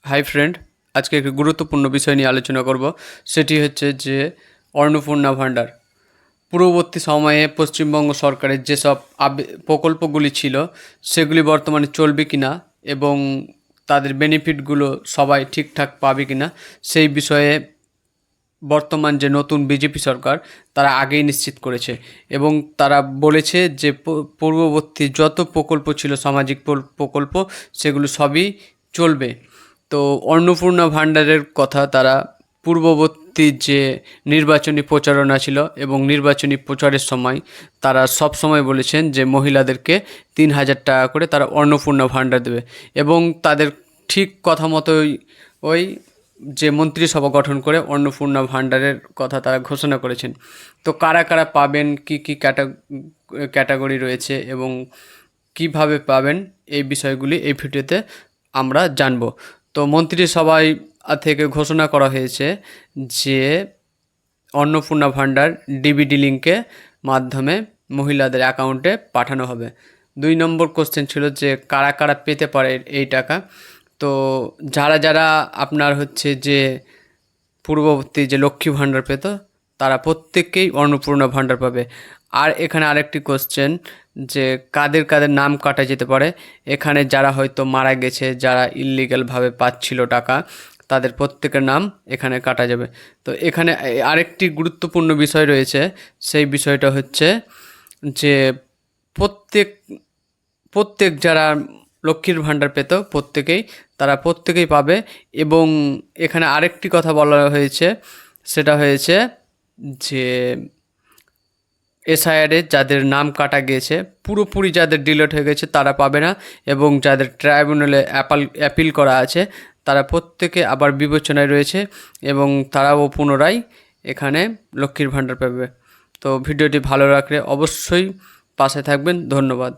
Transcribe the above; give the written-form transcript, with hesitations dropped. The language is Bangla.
হাই ফ্রেন্ড, আজকে একটি গুরুত্বপূর্ণ বিষয় নিয়ে আলোচনা করব। সেটি হচ্ছে যে অন্নপূর্ণা ভাণ্ডার। পূর্ববর্তী সময়ে পশ্চিমবঙ্গ সরকারের যেসব প্রকল্পগুলি ছিল সেগুলি বর্তমানে চলবে কিনা এবং তাদের বেনিফিটগুলো সবাই ঠিকঠাক পাবে কিনা সেই বিষয়ে বর্তমান যে নতুন বিজেপি সরকার তারা আগেই নিশ্চিত করেছে এবং তারা বলেছে যে পূর্ববর্তী যত প্রকল্প ছিল সামাজিক প্রকল্প সেগুলো সবই চলবে। তো অন্নপূর্ণা ভাণ্ডারের কথা তারা পূর্ববর্তী যে নির্বাচনী প্রচারণা ছিল এবং নির্বাচনী প্রচারের সময় তারা সব সময় বলেছেন যে মহিলাদেরকে 3,000 টাকা করে তারা অন্নপূর্ণা ভাণ্ডার দেবে এবং তাদের ঠিক কথা মতোই ওই যে মন্ত্রিসভা গঠন করে অন্নপূর্ণা ভাণ্ডারের কথা তারা ঘোষণা করেছেন। তো কারা কারা পাবেন, কি কি ক্যাটাগরি রয়েছে এবং কিভাবে পাবেন এই বিষয়গুলি এই ভিডিওতে আমরা জানব। তো মন্ত্রিসভায় থেকে ঘোষণা করা হয়েছে যে অন্নপূর্ণা ভাণ্ডার ডিবিটি লিঙ্কে মাধ্যমে মহিলাদের অ্যাকাউন্টে পাঠানো হবে। 2 নম্বর কোশ্চেন ছিল যে কারা কারা পেতে পারে এই টাকা। তো যারা যারা আপনার হচ্ছে যে পূর্ববর্তী যে লক্ষ্মী ভাণ্ডার পেত তারা প্রত্যেককেই অন্নপূর্ণা ভাণ্ডার পাবে। আর এখানে আরেকটি কোশ্চেন যে কাদের কাদের নাম কাটা যেতে পারে। এখানে যারা হয়তো মারা গেছে, যারা ইললিগ্যালভাবে পাচ্ছিল টাকা, তাদের প্রত্যেকের নাম এখানে কাটা যাবে। তো এখানে আরেকটি গুরুত্বপূর্ণ বিষয় রয়েছে, সেই বিষয়টা হচ্ছে যে প্রত্যেক যারা লক্ষ্মীর ভাণ্ডার পেত তারা প্রত্যেকেই পাবে। এবং এখানে আরেকটি কথা বলা হয়েছে, সেটা হয়েছে যে এসআইআরে যাদের নাম কাটা গিয়েছে, পুরোপুরি যাদের ডিলিট হয়ে গেছে তারা পাবে না, এবং যাদের ট্রাইব্যুনালে অ্যাপিল করা আছে তারা প্রত্যেকে আবার বিবেচনায় রয়েছে এবং তারাও পুনরায় এখানে লক্ষ্মীর ভাণ্ডার পাবে। তো ভিডিওটি ভালো লাগলে অবশ্যই পাশে থাকবেন। ধন্যবাদ।